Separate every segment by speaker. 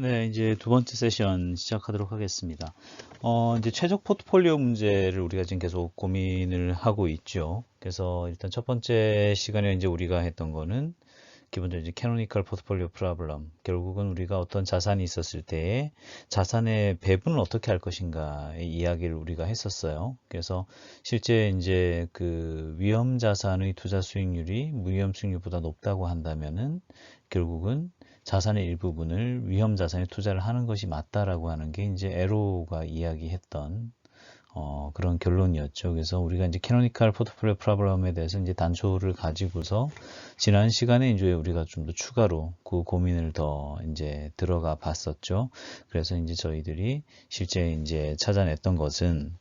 Speaker 1: 네, 이제 두 번째 세션 시작하도록 하겠습니다. 이제 최적 포트폴리오 문제를 우리가 지금 계속 고민을 하고 있죠. 그래서 일단 첫 번째 시간에 이제 우리가 했던 거는 기본적으로 이제 캐노니컬 포트폴리오 프로블럼. 결국은 우리가 어떤 자산이 있었을 때에 자산의 배분을 어떻게 할 것인가의 이야기를 우리가 했었어요. 그래서 실제 이제 그 위험 자산의 투자 수익률이 무위험 수익률보다 높다고 한다면은 결국은 자산의 일부분을 위험 자산에 투자를 하는 것이 맞다라고 하는 게 이제 에로가 이야기했던 그런 결론이었죠. 그래서 우리가 이제 캐노니컬 포트폴리오 프로블럼에 대해서 이제 단초를 가지고서 지난 시간에 이제 우리가 좀 더 추가로 그 고민을 더 이제 들어가 봤었죠. 그래서 이제 저희들이 실제 이제 찾아냈던 것은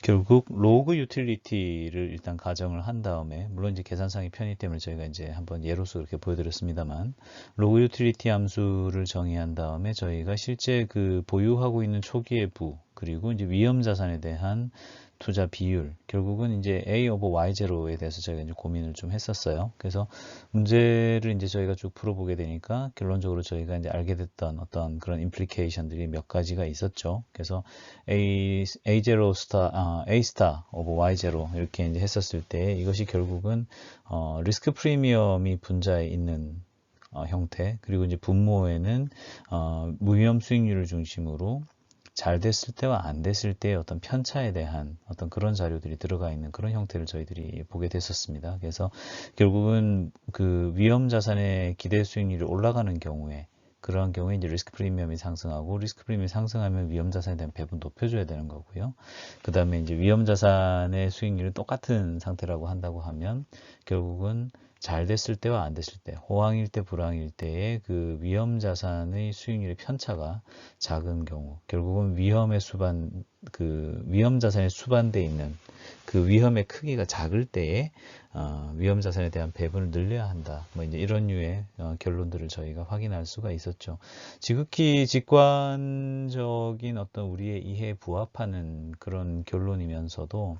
Speaker 1: 결국 로그 유틸리티를 일단 가정을 한 다음에, 물론 이제 계산상의 편의 때문에 저희가 이제 한번 예로서 이렇게 보여드렸습니다만, 로그 유틸리티 함수를 정의한 다음에 저희가 실제 그 보유하고 있는 초기의 부, 그리고 이제 위험 자산에 대한 투자 비율, 결국은 이제 A 오버 Y0에 대해서 저희가 이제 고민을 좀 했었어요. 그래서 문제를 이제 저희가 쭉 풀어보게 되니까 결론적으로 저희가 이제 알게 됐던 어떤 그런 임플리케이션들이 몇 가지가 있었죠. 그래서 A0 스타, A 스타 오버 Y0 이렇게 이제 했었을 때 이것이 결국은 리스크 프리미엄이 분자에 있는 형태, 그리고 이제 분모에는 무위험 수익률을 중심으로 잘 됐을 때와 안 됐을 때의 어떤 편차에 대한 어떤 그런 자료들이 들어가 있는 그런 형태를 저희들이 보게 됐었습니다. 그래서 결국은 그 위험 자산의 기대 수익률이 올라가는 경우에, 그러한 경우에 이제 리스크 프리미엄이 상승하고, 리스크 프리미엄이 상승하면 위험 자산에 대한 배분 높여줘야 되는 거고요. 그 다음에 이제 위험 자산의 수익률이 똑같은 상태라고 한다고 하면 결국은 잘 됐을 때와 안 됐을 때, 호황일 때, 불황일 때의 그 위험 자산의 수익률의 편차가 작은 경우, 결국은 위험 자산에 수반되어 있는 그 위험의 크기가 작을 때에 위험 자산에 대한 배분을 늘려야 한다. 뭐 이제 이런 류의 결론들을 저희가 확인할 수가 있었죠. 지극히 직관적인 어떤 우리의 이해에 부합하는 그런 결론이면서도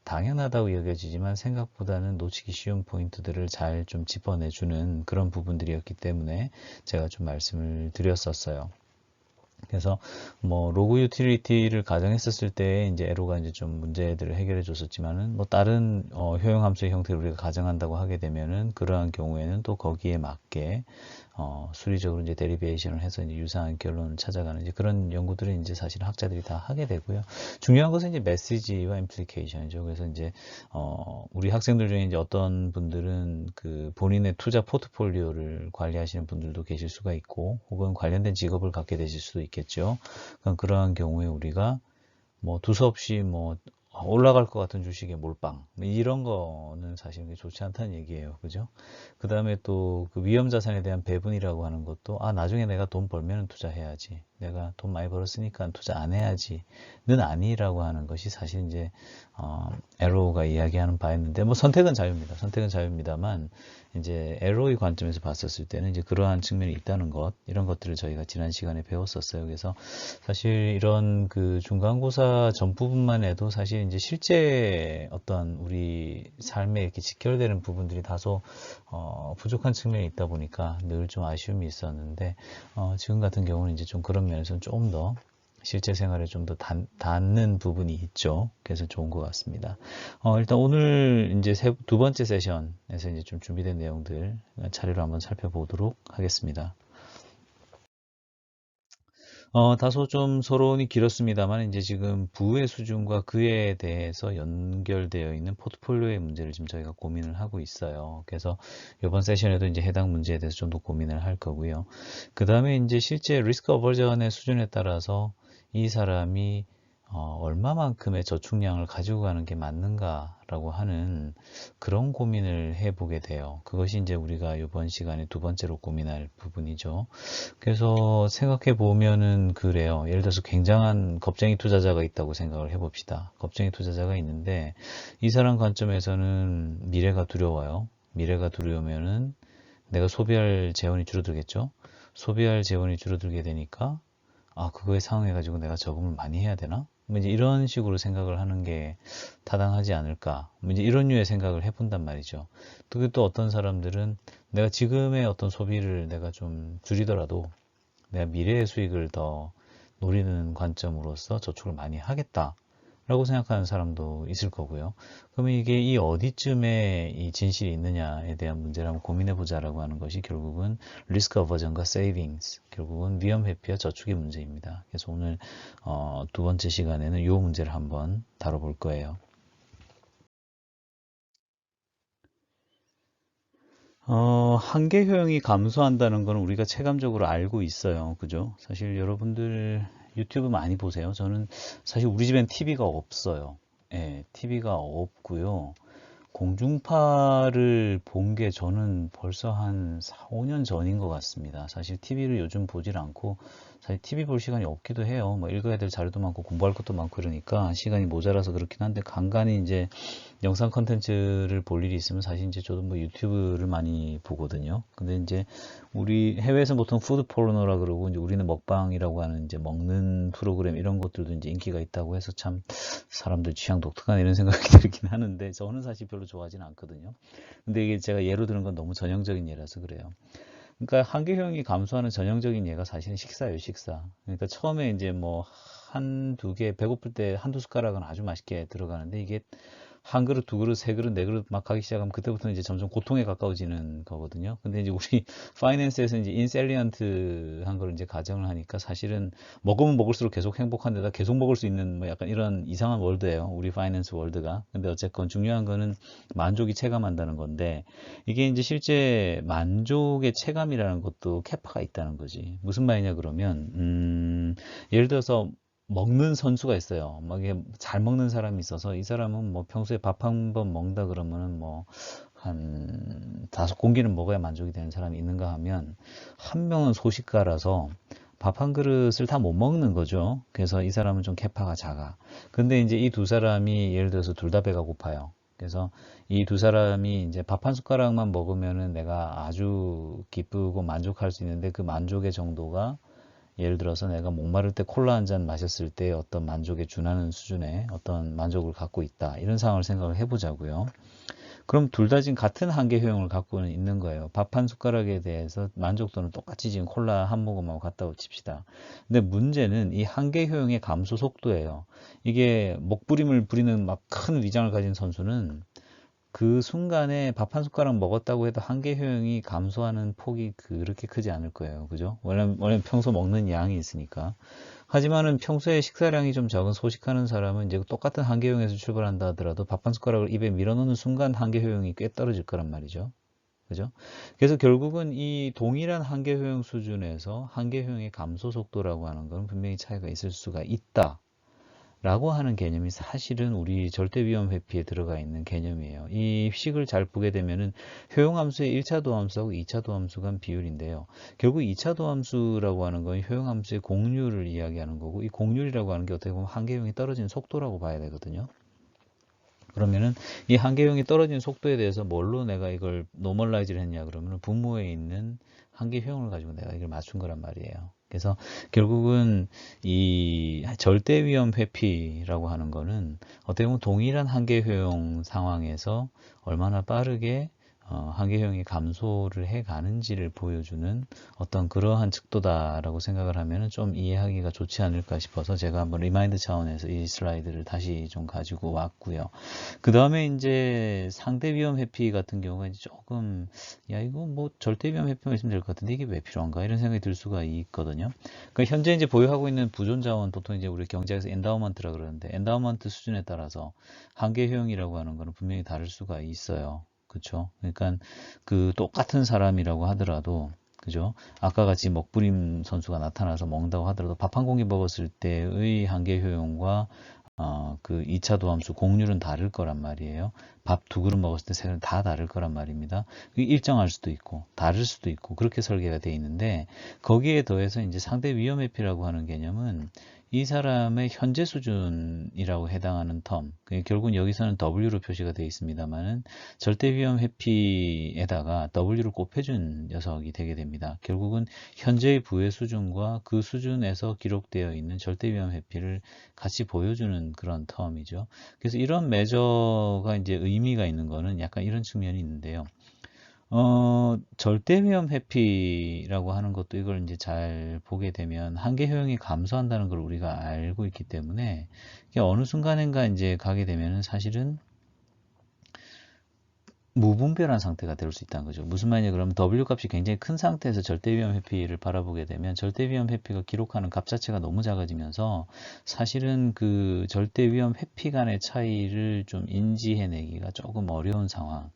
Speaker 1: 당연하다고 여겨지지만 생각보다는 놓치기 쉬운 포인트들을 잘 좀 짚어내주는 그런 부분들이었기 때문에 제가 좀 말씀을 드렸었어요. 그래서 뭐 로그 유틸리티를 가정했었을 때 이제 에로가 이제 좀 문제들을 해결해 줬었지만은, 뭐 다른 효용 함수의 형태를 우리가 가정한다고 하게 되면은 그러한 경우에는 또 거기에 맞게 수리적으로 이제 데리베이션을 해서 이제 유사한 결론을 찾아가는 이제 그런 연구들을 이제 사실 학자들이 다 하게 되고요. 중요한 것은 이제 메시지와 임플리케이션이죠. 그래서 이제 우리 학생들 중에 이제 어떤 분들은 그 본인의 투자 포트폴리오를 관리하시는 분들도 계실 수가 있고, 혹은 관련된 직업을 갖게 되실 수도 있겠죠. 그러한 경우에 우리가 뭐 두서없이 뭐 올라갈 것 같은 주식에 몰빵, 뭐 이런 거는 사실 좋지 않다는 얘기예요. 그죠? 그 다음에 또 그 위험 자산에 대한 배분이라고 하는 것도, 나중에 내가 돈 벌면 투자해야지, 내가 돈 많이 벌었으니까 투자 안 해야지는 아니라고 하는 것이 사실 이제 에로우가 이야기하는 바였는데, 뭐 선택은 자유입니다. 선택은 자유입니다만, 이제 에로의 관점에서 봤었을 때는 이제 그러한 측면이 있다는 것, 이런 것들을 저희가 지난 시간에 배웠었어요. 그래서 사실 이런 그 중간고사 전 부분만 해도 사실 이제 실제 어떤 우리 삶에 이렇게 직결되는 부분들이 다소 부족한 측면이 있다 보니까 늘 좀 아쉬움이 있었는데, 지금 같은 경우는 이제 좀 그런 면에서는 조금 더 실제 생활에 좀 더 닿는 부분이 있죠. 그래서 좋은 것 같습니다. 일단 오늘 이제 두 번째 세션에서 이제 좀 준비된 내용들 차례로 한번 살펴보도록 하겠습니다. 다소 좀 서론이 길었습니다만, 이제 지금 부의 수준과 그에 대해서 연결되어 있는 포트폴리오의 문제를 지금 저희가 고민을 하고 있어요. 그래서 이번 세션에도 이제 해당 문제에 대해서 좀 더 고민을 할 거고요. 그 다음에 이제 실제 리스크 어버전의 수준에 따라서 이 사람이 얼마만큼의 저축량을 가지고 가는 게 맞는가라고 하는 그런 고민을 해보게 돼요. 그것이 이제 우리가 이번 시간에 두 번째로 고민할 부분이죠. 그래서 생각해 보면은 그래요. 예를 들어서 굉장한 겁쟁이 투자자가 있다고 생각을 해봅시다. 겁쟁이 투자자가 있는데 이 사람 관점에서는 미래가 두려워요. 미래가 두려우면은 내가 소비할 재원이 줄어들겠죠. 소비할 재원이 줄어들게 되니까 그거에 상응해 가지고 내가 저금을 많이 해야 되나? 뭐 이제 이런 식으로 생각을 하는 게 타당하지 않을까. 뭐 이제 이런 류의 생각을 해본단 말이죠. 또 어떤 사람들은 내가 지금의 어떤 소비를 내가 좀 줄이더라도 내가 미래의 수익을 더 노리는 관점으로서 저축을 많이 하겠다. 라고 생각하는 사람도 있을 거고요. 그러면 이게 이 어디쯤에 이 진실이 있느냐에 대한 문제를 한번 고민해 보자라고 하는 것이 결국은 리스크 어버전과 세이빙스, 결국은 위험 회피와 저축의 문제입니다. 그래서 오늘 두 번째 시간에는 이 문제를 한번 다뤄볼 거예요. 한계 효용이 감소한다는 건 우리가 체감적으로 알고 있어요. 그죠? 사실 여러분들 유튜브 많이 보세요. 저는 사실 우리 집엔 TV가 없어요. 예, TV가 없고요. 공중파를 본 게 저는 벌써 한 4, 5년 전인 것 같습니다. 사실 TV를 요즘 보질 않고, 사실 TV 볼 시간이 없기도 해요. 뭐 읽어야 될 자료도 많고 공부할 것도 많고 이러니까 시간이 모자라서 그렇긴 한데, 간간히 이제 영상 컨텐츠를 볼 일이 있으면 사실 이제 저도 뭐 유튜브를 많이 보거든요. 근데 이제 우리 해외에서 보통 푸드 포르노라 그러고, 이제 우리는 먹방이라고 하는 이제 먹는 프로그램 이런 것들도 이제 인기가 있다고 해서 참 사람들 취향 독특한 이런 생각이 들긴 하는데, 저는 사실 별로 좋아하지는 않거든요. 근데 이게 제가 예로 드는 건 너무 전형적인 예라서 그래요. 그러니까 한계효용이 감소하는 전형적인 예가 사실은 식사예요, 식사. 그러니까 처음에 이제 뭐 한두 개, 배고플 때 한두 숟가락은 아주 맛있게 들어가는데, 이게 한 그릇, 두 그릇, 세 그릇, 네 그릇 막 가기 시작하면 그때부터 이제 점점 고통에 가까워지는 거거든요. 근데 이제 우리 파이낸스에서 이제 인셀리언트한 걸 이제 가정을 하니까 사실은 먹으면 먹을수록 계속 행복한데다 계속 먹을 수 있는 뭐 약간 이런 이상한 월드예요. 우리 파이낸스 월드가. 근데 어쨌건 중요한 거는 만족이 체감한다는 건데, 이게 이제 실제 만족의 체감이라는 것도 캐파가 있다는 거지. 무슨 말이냐 그러면 예를 들어서 먹는 선수가 있어요. 막 이게 잘 먹는 사람이 있어서, 이 사람은 뭐 평소에 밥 한 번 먹는다 그러면은 뭐 한 5공기는 먹어야 만족이 되는 사람이 있는가 하면, 한 명은 소식가라서 밥 한 그릇을 다 못 먹는 거죠. 그래서 이 사람은 좀 캐파가 작아. 근데 이제 이 두 사람이 예를 들어서 둘 다 배가 고파요. 그래서 이 두 사람이 이제 밥 한 숟가락만 먹으면은 내가 아주 기쁘고 만족할 수 있는데, 그 만족의 정도가 예를 들어서 내가 목마를 때 콜라 한 잔 마셨을 때 어떤 만족에 준하는 수준의 어떤 만족을 갖고 있다. 이런 상황을 생각을 해보자고요. 그럼 둘 다 지금 같은 한계 효용을 갖고는 있는 거예요. 밥 한 숟가락에 대해서 만족도는 똑같이 지금 콜라 한 모금하고 같다고 칩시다. 근데 문제는 이 한계 효용의 감소 속도예요. 이게 먹부림을 부리는 막 큰 위장을 가진 선수는 그 순간에 밥 한 숟가락 먹었다고 해도 한계 효용이 감소하는 폭이 그렇게 크지 않을 거예요. 그죠? 원래 평소 먹는 양이 있으니까. 하지만은 평소에 식사량이 좀 적은 소식하는 사람은 이제 똑같은 한계 효용에서 출발한다 하더라도 밥 한 숟가락을 입에 밀어넣는 순간 한계 효용이 꽤 떨어질 거란 말이죠. 그죠? 그래서 결국은 이 동일한 한계 효용 수준에서 한계 효용의 감소 속도라고 하는 건 분명히 차이가 있을 수가 있다. 라고 하는 개념이 사실은 우리 절대 위험 회피에 들어가 있는 개념이에요. 이 식을 잘 보게 되면은 효용함수의 1차 도함수하고 2차 도함수 간 비율인데요. 결국 2차 도함수라고 하는 건 효용함수의 공률을 이야기하는 거고, 이 공률이라고 하는 게 어떻게 보면 한계효용이 떨어지는 속도라고 봐야 되거든요. 그러면은 이 한계효용이 떨어지는 속도에 대해서 뭘로 내가 이걸 노멀라이즈를 했냐 그러면 분모에 있는 한계효용을 가지고 내가 이걸 맞춘 거란 말이에요. 그래서 결국은 이 절대 위험 회피라고 하는 거는 어떻게 보면 동일한 한계 효용 상황에서 얼마나 빠르게 한계 효용이 감소를 해 가는지를 보여주는 어떤 그러한 측도다라고 생각을 하면 좀 이해하기가 좋지 않을까 싶어서 제가 한번 리마인드 차원에서 이 슬라이드를 다시 좀 가지고 왔고요. 그 다음에 이제 상대 위험 회피 같은 경우가 이제 조금, 야, 이거 뭐 절대 위험 회피만 있으면 될 것 같은데 이게 왜 필요한가 이런 생각이 들 수가 있거든요. 그러니까 현재 이제 보유하고 있는 부존 자원, 보통 이제 우리 경제에서 엔다우먼트라 그러는데, 엔다우먼트 수준에 따라서 한계 효용이라고 하는 거는 분명히 다를 수가 있어요. 그쵸? 그러니까 그 똑같은 사람이라고 하더라도, 그죠? 아까 같이 먹부림 선수가 나타나서 먹는다고 하더라도 밥 한 공기 먹었을 때의 한계 효용과 그 2차 도함수 공률은 다를 거란 말이에요. 밥 두 그릇 먹었을 때 세 그릇 다 다를 거란 말입니다. 일정할 수도 있고 다를 수도 있고 그렇게 설계가 되어 있는데, 거기에 더해서 이제 상대 위험 회피라고 하는 개념은 이 사람의 현재 수준이라고 해당하는 텀, 결국은 여기서는 W로 표시가 되어 있습니다만은 절대 위험 회피에다가 W를 곱해준 녀석이 되게 됩니다. 결국은 현재의 부의 수준과 그 수준에서 기록되어 있는 절대 위험 회피를 같이 보여주는 그런 텀이죠. 그래서 이런 매저가 이제 의미가 있는 거는 약간 이런 측면이 있는데요. 절대 위험 회피라고 하는 것도 이걸 이제 잘 보게 되면 한계 효용이 감소한다는 걸 우리가 알고 있기 때문에 이게 어느 순간인가 이제 가게 되면은 사실은 무분별한 상태가 될 수 있다는 거죠. 무슨 말이냐 그러면 W 값이 굉장히 큰 상태에서 절대 위험 회피를 바라보게 되면 절대 위험 회피가 기록하는 값 자체가 너무 작아지면서 사실은 그 절대 위험 회피 간의 차이를 좀 인지해내기가 조금 어려운 상황.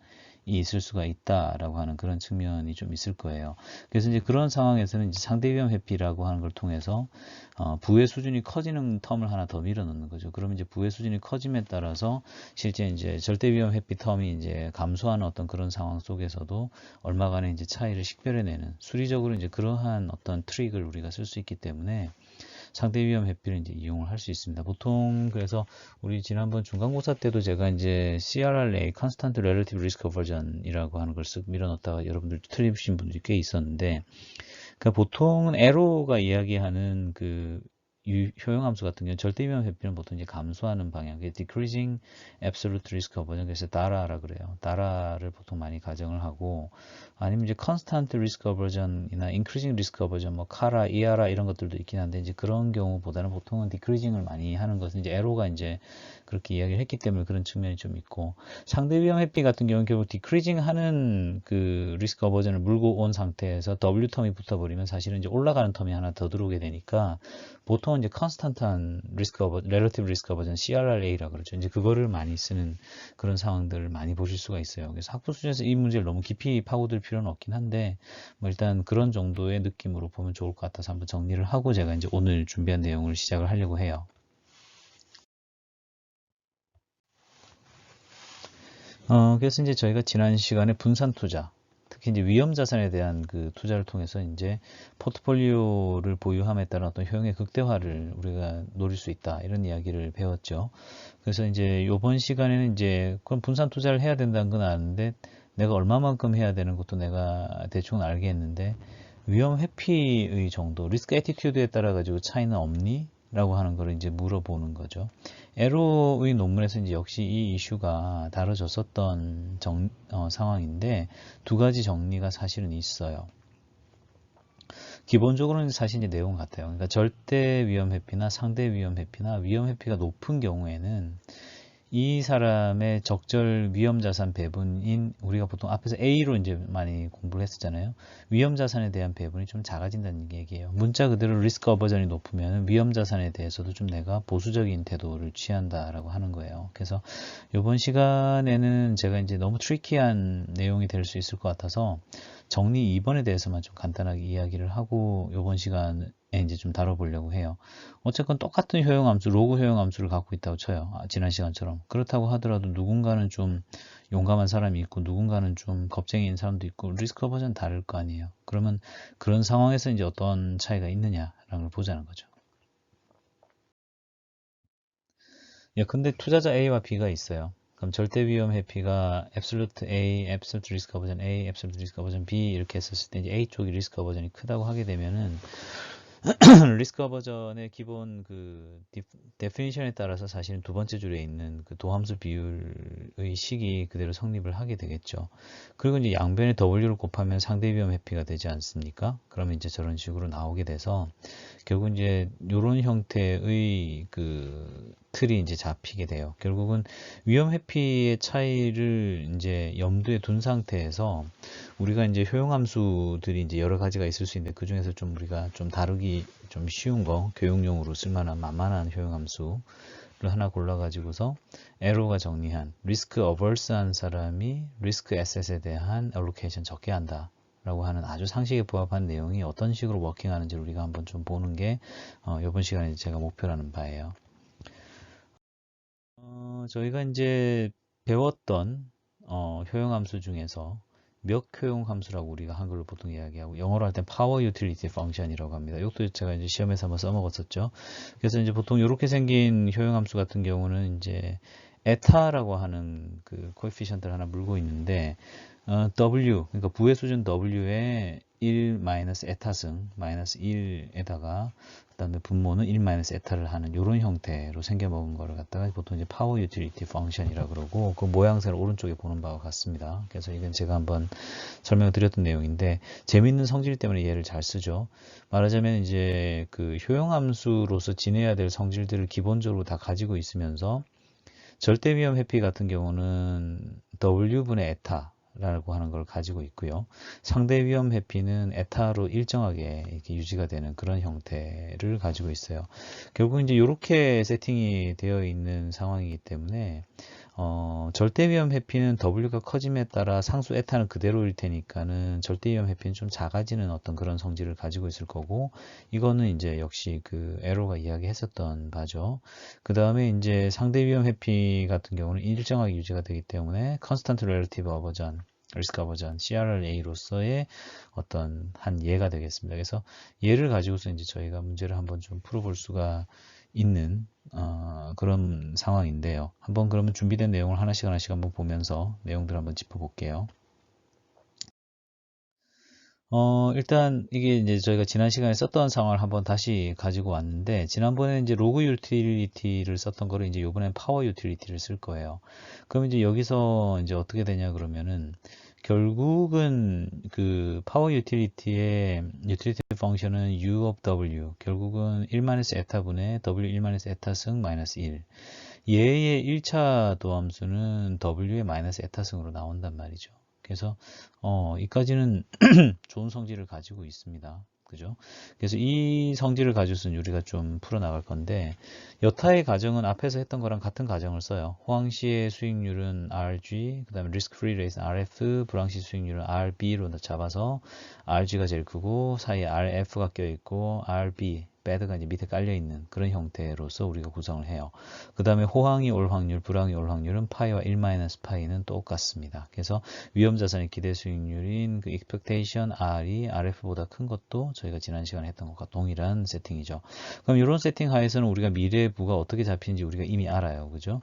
Speaker 1: 이 있을 수가 있다라고 하는 그런 측면이 좀 있을 거예요. 그래서 이제 그런 상황에서는 이제 상대 위험 회피라고 하는 걸 통해서 부의 수준이 커지는 텀을 하나 더 밀어넣는 거죠. 그러면 이제 부의 수준이 커짐에 따라서 실제 이제 절대 위험 회피 텀이 이제 감소하는 어떤 그런 상황 속에서도 얼마간의 이제 차이를 식별해내는 수리적으로 이제 그러한 어떤 트릭을 우리가 쓸 수 있기 때문에 상대 위험 회피를 이제 이용을 할 수 있습니다. 보통 그래서 우리 지난번 중간고사 때도 제가 이제 CRRA, Constant Relative Risk Aversion이라고 하는 걸 쓱 밀어넣다가 여러분들 틀리신 분들이 꽤 있었는데, 그러니까 보통은 에로가 이야기하는 그 효용함수 같은 경우는 절대 위험 회피는 보통 이제 감소하는 방향, decreasing absolute risk aversion, 그래서 DARA라 그래요. DARA를 보통 많이 가정을 하고, 아니면 이제 constant risk aversion이나 increasing risk aversion, 뭐 CARA, ERA 이런 것들도 있긴 한데 이제 그런 경우보다는 보통은 decreasing을 많이 하는 것은 이제 에로가 이제 그렇게 이야기를 했기 때문에 그런 측면이 좀 있고, 상대 위험 회피 같은 경우는 결국 decreasing 하는 그 risk aversion을 물고 온 상태에서 W 텀이 붙어버리면 사실은 이제 올라가는 텀이 하나 더 들어오게 되니까 보통 이제 constant한 relative risk aversion, CRRA라 그러죠. 이제 그거를 많이 쓰는 그런 상황들을 많이 보실 수가 있어요. 그래서 학부 수준에서 이 문제를 너무 깊이 파고들 필요는 없긴 한데, 뭐 일단 그런 정도의 느낌으로 보면 좋을 것 같아서 한번 정리를 하고 제가 이제 오늘 준비한 내용을 시작을 하려고 해요. 그래서 이제 저희가 지난 시간에 분산 투자, 특히 이제 위험 자산에 대한 그 투자를 통해서 이제 포트폴리오를 보유함에 따른 어떤 효용의 극대화를 우리가 노릴 수 있다. 이런 이야기를 배웠죠. 그래서 이제 이번 시간에는 이제 그럼 분산 투자를 해야 된다는 건 아는데 내가 얼마만큼 해야 되는 것도 내가 대충 알겠는데 위험 회피의 정도, 리스크 애티튜드에 따라 가지고 차이는 없니? 라고 하는 걸 이제 물어보는 거죠. 에로의 논문에서 이제 역시 이 이슈가 다뤄졌었던 상황인데 두 가지 정리가 사실은 있어요. 기본적으로는 사실 이제 내용 같아요. 그러니까 절대 위험 회피나 상대 위험 회피나 위험 회피가 높은 경우에는 이 사람의 적절 위험자산 배분인 우리가 보통 앞에서 A로 이제 많이 공부를 했었잖아요. 위험자산에 대한 배분이 좀 작아진다는 얘기예요. 문자 그대로 리스크 어버전이 높으면 위험자산에 대해서도 좀 내가 보수적인 태도를 취한다라고 하는 거예요. 그래서 이번 시간에는 제가 이제 너무 트리키한 내용이 될 수 있을 것 같아서 정리 2번에 대해서만 좀 간단하게 이야기를 하고 이번 시간에 이제 좀 다뤄보려고 해요. 어쨌건 똑같은 효용함수, 로그 효용함수를 갖고 있다고 쳐요. 지난 시간처럼. 그렇다고 하더라도 누군가는 좀 용감한 사람이 있고 누군가는 좀 겁쟁이인 사람도 있고 리스크 어버전 다를 거 아니에요. 그러면 그런 상황에서 이제 어떤 차이가 있느냐라는 걸 보자는 거죠. 예, 근데 투자자 A와 B가 있어요. 그럼 절대 위험 회피가 absolute A, absolute risk aversion A, absolute risk aversion B 이렇게 했었을 때 이제 A 쪽이 리스크 어버전이 크다고 하게 되면은 리스크 어버전의 기본 그 데피니션에 따라서 사실은 두 번째 줄에 있는 그 도함수 비율의 식이 그대로 성립을 하게 되겠죠. 그리고 이제 양변에 W를 곱하면 상대 위험 회피가 되지 않습니까? 그러면 이제 저런 식으로 나오게 돼서 결국 이제 이런 형태의 그 틀이 이제 잡히게 돼요. 결국은 위험 회피의 차이를 이제 염두에 둔 상태에서 우리가 이제 효용함수들이 이제 여러 가지가 있을 수 있는데 그 중에서 좀 우리가 좀 다루기 좀 쉬운 거, 교육용으로 쓸만한 만만한 효용함수를 하나 골라가지고서 에로가 정리한 리스크 어버스한 사람이 리스크 에셋에 대한 알로케이션 적게 한다. 라고 하는 아주 상식에 부합한 내용이 어떤 식으로 워킹하는지 우리가 한번 좀 보는 게 이번 시간에 제가 목표라는 바예요. 저희가 이제 배웠던 효용함수 중에서 몇 효용 함수라고 우리가 한글로 보통 이야기하고 영어로 할 땐 파워 유틸리티 펑션이라고 합니다. 이것도 제가 이제 시험에서 한번 써먹었었죠. 그래서 이제 보통 이렇게 생긴 효용 함수 같은 경우는 이제 에타라고 하는 그 코에피션트를 하나 물고 있는데 W 그러니까 부의 수준 W에 1 마이너스 에타승 마이너스 1에다가 그다음에 분모는 1 마이너스 에타를 하는 이런 형태로 생겨먹은 거를 갖다가 보통 이제 파워 유틸리티 펑션이라 그러고 그 모양새를 오른쪽에 보는 바와 같습니다. 그래서 이건 제가 한번 설명을 드렸던 내용인데 재미있는 성질 때문에 얘를 잘 쓰죠. 말하자면 이제 그 효용함수로서 지내야 될 성질들을 기본적으로 다 가지고 있으면서 절대 위험 회피 같은 경우는 W분의 에타 라고 하는 걸 가지고 있고요. 상대 위험 회피는 에타로 일정하게 이렇게 유지가 되는 그런 형태를 가지고 있어요. 결국 이제 이렇게 세팅이 되어 있는 상황이기 때문에 절대 위험 회피는 W가 커짐에 따라 상수 에타는 그대로일 테니까는 절대 위험 회피는 좀 작아지는 어떤 그런 성질을 가지고 있을 거고, 이거는 이제 역시 그 에로가 이야기했었던 바죠. 그 다음에 이제 상대 위험 회피 같은 경우는 일정하게 유지가 되기 때문에 Constant Relative Aversion, 리스크 아버전, CRLA로서의 어떤 한 예가 되겠습니다. 그래서 얘를 가지고서 이제 저희가 문제를 한번 좀 풀어볼 수가 있는 그런 상황인데요. 한번 그러면 준비된 내용을 하나씩 한번 보면서 내용들 한번 짚어볼게요. 일단 이게 이제 저희가 지난 시간에 썼던 상황을 한번 다시 가지고 왔는데, 지난번에 이제 로그 유틸리티를 썼던 거를 이제 요번엔 파워 유틸리티를 쓸 거예요. 그럼 이제 여기서 이제 어떻게 되냐 그러면은 결국은 그 파워 유틸리티의 유틸리티 펑션은 U of W, 결국은 1-에타분의 W1-에타승 마이너스 1. 얘의 1차 도함수는 W의 마이너스 에타승으로 나온단 말이죠. 그래서 이까지는 좋은 성질을 가지고 있습니다. 그죠? 그래서 이 성질을 가지고서는 우리가 좀 풀어나갈 건데, 여타의 가정은 앞에서 했던 거랑 같은 가정을 써요. 호황시의 수익률은 RG, 그 다음에 리스크 프리 레이스 RF, 불황시 수익률은 RB로 잡아서 RG가 제일 크고 사이에 RF가 껴있고 RB, 배드가 이제 밑에 깔려있는 그런 형태로서 우리가 구성을 해요. 그 다음에 호황이 올 확률, 불황이 올 확률은 파이와 1-파이는 똑같습니다. 그래서 위험자산의 기대 수익률인 그 expectation R이 RF보다 큰 것도 저희가 지난 시간에 했던 것과 동일한 세팅이죠. 그럼 이런 세팅 하에서는 우리가 미래부가 어떻게 잡히는지 우리가 이미 알아요. 그죠?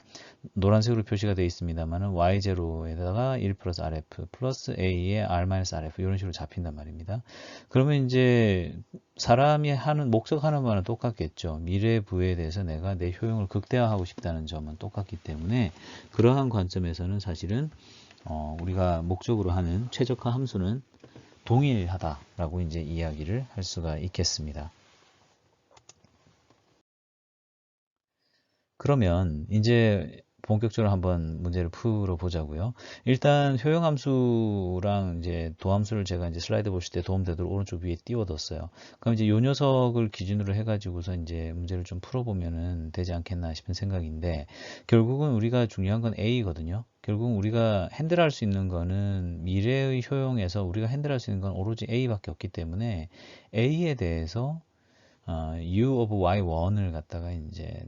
Speaker 1: 노란색으로 표시가 되어 있습니다만 Y0에다가 1 플러스 RF 플러스 A에 R-RF 이런 식으로 잡힌단 말입니다. 그러면 이제 사람이 하는 목적하는 바는 똑같겠죠. 미래부에 대해서 내가 내 효용을 극대화하고 싶다는 점은 똑같기 때문에 그러한 관점에서는 사실은 우리가 목적으로 하는 최적화 함수는 동일하다라고 이제 이야기를 할 수가 있겠습니다. 그러면 이제 본격적으로 한번 문제를 풀어보자고요. 일단 효용함수랑 이제 도함수를 제가 이제 슬라이드 보실 때 도움되도록 오른쪽 위에 띄워뒀어요. 그럼 이제 요 녀석을 기준으로 해가지고서 이제 문제를 좀 풀어보면은 되지 않겠나 싶은 생각인데, 결국은 우리가 중요한 건 A거든요. 결국 우리가 핸들할 수 있는 거는 미래의 효용에서 우리가 핸들할 수 있는 건 오로지 A밖에 없기 때문에 A에 대해서 U of Y1을 갖다가 이제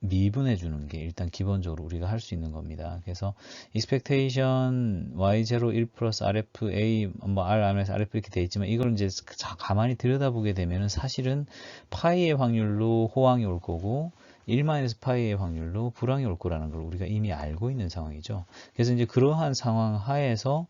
Speaker 1: 미분해 주는 게 일단 기본적으로 우리가 할 수 있는 겁니다. 그래서 expectation y0 1 플러스 rfa 뭐 r 안에서 rf 이렇게 돼 있지만, 이걸 이제 가만히 들여다보게 되면은 사실은 파이의 확률로 호황이 올 거고 1-파이의 확률로 불황이 올 거라는 걸 우리가 이미 알고 있는 상황이죠. 그래서 이제 그러한 상황 하에서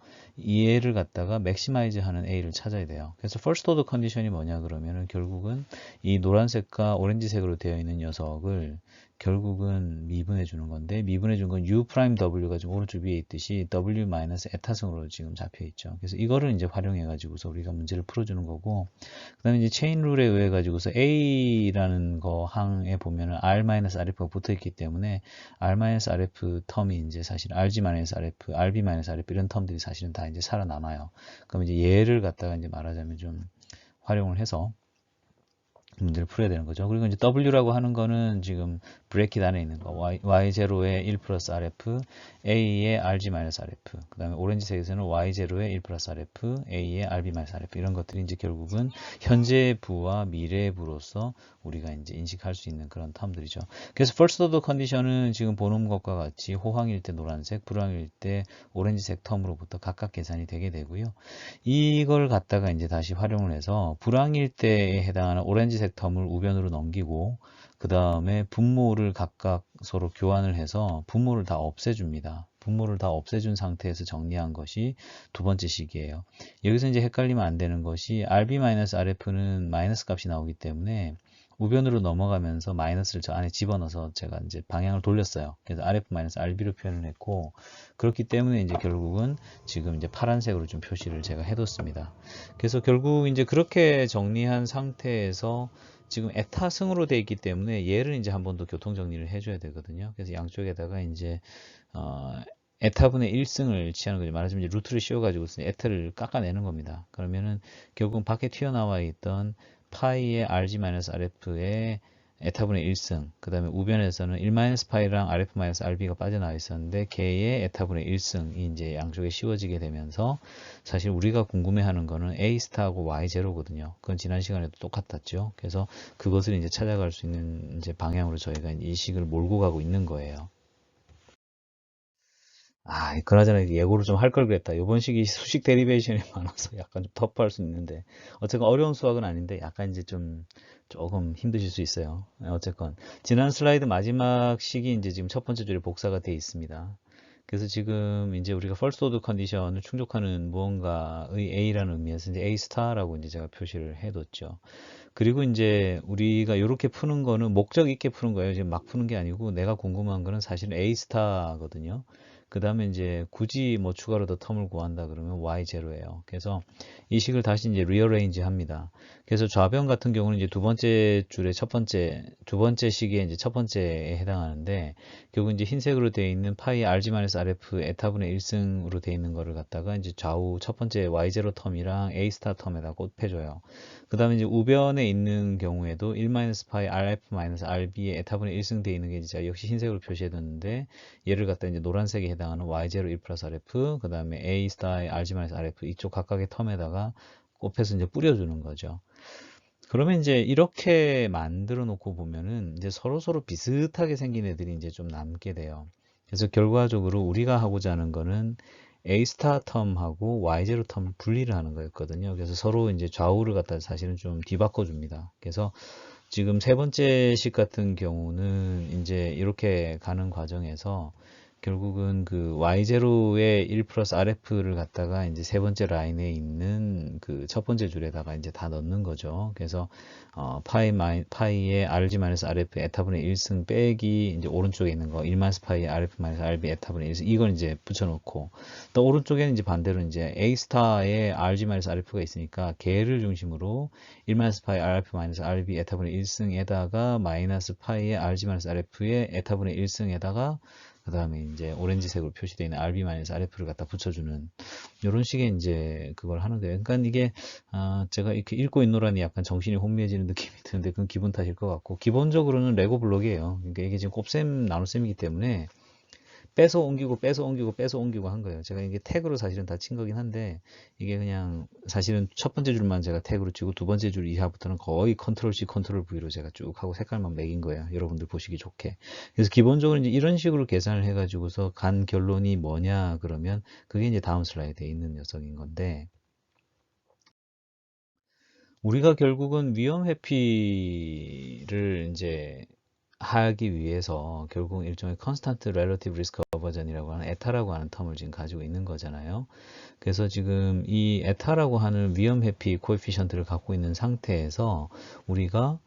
Speaker 1: 얘를 갖다가 맥시마이즈 하는 A를 찾아야 돼요. 그래서 first order 컨디션이 뭐냐 그러면은 결국은 이 노란색과 오렌지색으로 되어 있는 녀석을 결국은 미분해 주는 건데, 미분해 준 건 U'W가 지금 오른쪽 위에 있듯이 W- 에타승으로 지금 잡혀 있죠. 그래서 이거를 이제 활용해 가지고서 우리가 문제를 풀어주는 거고, 그 다음에 이제 체인 룰에 의해 가지고서 A라는 거 항에 보면은 R-RF가 붙어 있기 때문에 R-RF 텀이 이제 사실 RG-RF, RB-RF 이런 텀들이 사실은 다 이제 살아남아요. 그럼 이제 얘를 갖다가 이제 말하자면 좀 활용을 해서 문제를 풀어야 되는 거죠. 그리고 이제 W라고 하는 거는 지금 브래킷 안에 있는 거. Y0에 1 플러스 RF, A에 RG 마이너스 RF. 그 다음에 오렌지색에서는 Y0에 1 플러스 RF, A에 RB 마이너스 RF. 이런 것들이 이제 결국은 현재의 부와 미래의 부로서 우리가 이제 인식할 수 있는 그런 텀들이죠. 그래서 first order 컨디션은 지금 보는 것과 같이 호황일 때 노란색, 불황일 때 오렌지색 텀으로부터 각각 계산이 되게 되고요. 이걸 갖다가 이제 다시 활용을 해서 불황일 때에 해당하는 오렌지색 텀을 우변으로 넘기고 그 다음에 분모를 각각 서로 교환을 해서 분모를 다 없애줍니다. 분모를 다 없애준 상태에서 정리한 것이 두 번째 식이에요. 여기서 이제 헷갈리면 안 되는 것이 RB-RF는 마이너스 값이 나오기 때문에 우변으로 넘어가면서 마이너스를 저 안에 집어넣어서 제가 이제 방향을 돌렸어요. 그래서 RF-RB로 표현을 했고, 그렇기 때문에 이제 결국은 지금 이제 파란색으로 좀 표시를 제가 해뒀습니다. 그래서 결국 이제 그렇게 정리한 상태에서 지금 에타승으로 되어 있기 때문에 얘를 이제 한 번 더 교통 정리를 해줘야 되거든요. 그래서 양쪽에다가 이제 에타분의 1승을 취하는 거죠. 말하자면 이제 루트를 씌워가지고 에타를 깎아내는 겁니다. 그러면은 결국은 밖에 튀어나와 있던 파이의 RG-RF의 에타분의 1승, 그 다음에 우변에서는 1-파이랑 RF-RB가 빠져나와 있었는데 걔의 에타분의 1승이 이제 양쪽에 씌워지게 되면서 사실 우리가 궁금해하는 거는 A 스타하고 Y 제로거든요. 그건 지난 시간에도 똑같았죠. 그래서 그것을 이제 찾아갈 수 있는 이제 방향으로 저희가 이 식을 몰고 가고 있는 거예요. 그나저나 예고를 좀 할 걸 그랬다. 이번 시기 수식 데리베이션이 많아서 약간 좀 터프할 수 있는데, 어쨌건 어려운 수학은 아닌데, 약간 이제 조금 힘드실 수 있어요. 어쨌건, 지난 슬라이드 마지막 식이 이제 지금 첫 번째 줄에 복사가 되어 있습니다. 그래서 지금 이제 우리가 first order 컨디션을 충족하는 무언가의 A라는 의미에서 이제 A 스타라고 이제 제가 표시를 해뒀죠. 그리고 이제 우리가 이렇게 푸는 거는 목적 있게 푸는 거예요. 지금 막 푸는 게 아니고 내가 궁금한 거는 사실은 A 스타거든요. 그 다음에 이제 굳이 뭐 추가로 더 텀을 구한다 그러면 Y0예요. 그래서 이 식을 다시 이제 리어레인지 합니다. 그래서 좌변 같은 경우는 이제 두 번째 줄의 두 번째 식의 이제 첫 번째에 해당하는데, 결국 이제 흰색으로 되어 있는 파이 RG-RF 에타분의 1승으로 되어 있는 거를 갖다가 이제 좌우 첫 번째 Y0 텀이랑 A 스타 텀에다 곱해줘요. 그 다음에 이제 우변에 있는 경우에도 1-파이 RF-RB의 에타분의 1승 되어 있는 게 이제 역시 흰색으로 표시해뒀는데, 얘를 갖다 이제 노란색에 해당하는 Y0 1 플러스 RF, 그 다음에 A 스타의 RG-RF 이쪽 각각의 텀에다가 곱해서 이제 뿌려주는 거죠. 그러면 이제 이렇게 만들어 놓고 보면은 이제 서로 비슷하게 생긴 애들이 이제 좀 남게 돼요. 그래서 결과적으로 우리가 하고자 하는 거는 A 스타 텀하고 Y0 텀 분리를 하는 거였거든요. 그래서 서로 이제 좌우를 갖다 사실은 좀 뒤바꿔 줍니다. 그래서 지금 세 번째 식 같은 경우는 이제 이렇게 가는 과정에서 결국은 그 Y0의 1 플러스 RF를 갖다가 이제 세 번째 라인에 있는 그 첫 번째 줄에다가 이제 다 넣는 거죠. 그래서 파이의 RG-RF 에타분의 1승 빼기 이제 오른쪽에 있는 거 1-파이 RF-RB 에타분의 1승 이걸 이제 붙여놓고, 또 오른쪽에는 이제 반대로 이제 A 스타의 RG-RF가 있으니까 걔를 중심으로 1-파이 RF-RB 에타분의 1승에다가 마이너스 파이의 RG-RF의 에타분의 1승에다가 그 다음에 이제 오렌지색으로 표시되어 있는 RB-RF를 갖다 붙여주는 이런 식의 이제 그걸 하는 거예요. 그러니까 이게 제가 이렇게 읽고 있노라니 약간 정신이 혼미해지는 느낌이 드는데 그건 기분 탓일 것 같고, 기본적으로는 레고 블록이에요. 그러니까 이게 지금 곱셈 나눗셈이기 때문에 빼서 옮기고 한 거예요. 제가 이게 태그로 사실은 다 친 거긴 한데, 이게 그냥 사실은 첫 번째 줄만 제가 태그로 치고 두 번째 줄 이하부터는 거의 컨트롤 C 컨트롤 V로 제가 쭉 하고 색깔만 매긴 거예요. 여러분들 보시기 좋게. 그래서 기본적으로 이제 이런 식으로 계산을 해가지고서 간 결론이 뭐냐 그러면 그게 이제 다음 슬라이드에 있는 녀석인 건데, 우리가 결국은 위험 회피를 이제 하기 위해서 결국 일종의 Constant Relative Risk Aversion이라고 하는 에타라고 하는 텀을 지금 가지고 있는 거잖아요. 그래서 지금 이 에타라고 하는 위험 회피 코에피션트를 갖고 있는 상태에서 우리가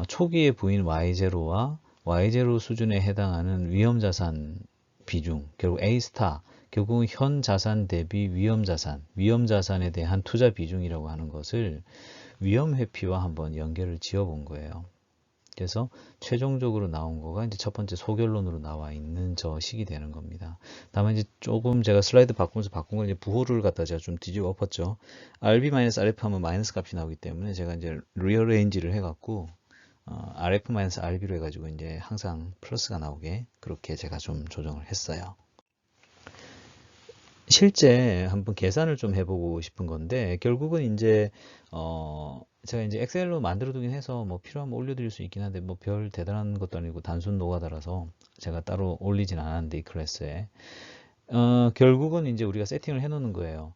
Speaker 1: 초기의 부인 Y0와 Y0 수준에 해당하는 위험 자산 비중, 결국 A 스타, 결국 현 자산 대비 위험 자산에 대한 투자 비중이라고 하는 것을 위험 회피와 한번 연결을 지어 본 거예요. 그래서 최종적으로 나온 거가 이제 첫 번째 소결론으로 나와 있는 저 식이 되는 겁니다. 다만 이제 조금 제가 슬라이드 바꾸면서 바꾼 건 이제 부호를 갖다 제가 좀 뒤집어 엎었죠. RB-RF 하면 마이너스 값이 나오기 때문에 제가 이제 리어레인지를 해갖고 RF-RB로 해가지고 이제 항상 플러스가 나오게 그렇게 제가 좀 조정을 했어요. 실제 한번 계산을 좀 해보고 싶은 건데 결국은 이제 제가 이제 엑셀로 만들어 두긴 해서 뭐 필요하면 올려드릴 수 있긴 한데 뭐 별 대단한 것도 아니고 단순 노가다라서 제가 따로 올리진 않았는데 이 클래스에 결국은 이제 우리가 세팅을 해 놓는 거예요.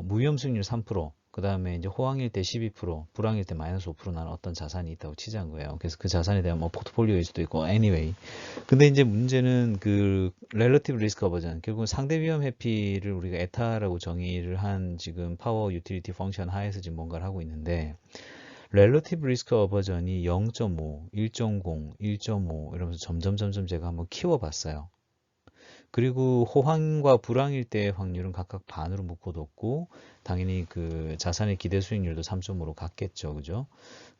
Speaker 1: 무위험 수익률 3%, 그 다음에 이제 호황일 때 12%, 불황일 때 마이너스 5% 나는 어떤 자산이 있다고 치자는 거예요. 그래서 그 자산에 대한 뭐 포트폴리오일 수도 있고, anyway. 근데 이제 문제는 그 relative risk aversion, 결국은 상대 위험 회피를 우리가 에타라고 정의를 한 지금 파워 유틸리티 펑션 하에서 지금 뭔가를 하고 있는데, relative risk aversion이 0.5, 1.0, 1.5 이러면서 점점 제가 한번 키워봤어요. 그리고 호황과 불황일 때의 확률은 각각 반으로 묶어뒀고 당연히 그 자산의 기대 수익률도 3.5로 같겠죠. 그죠?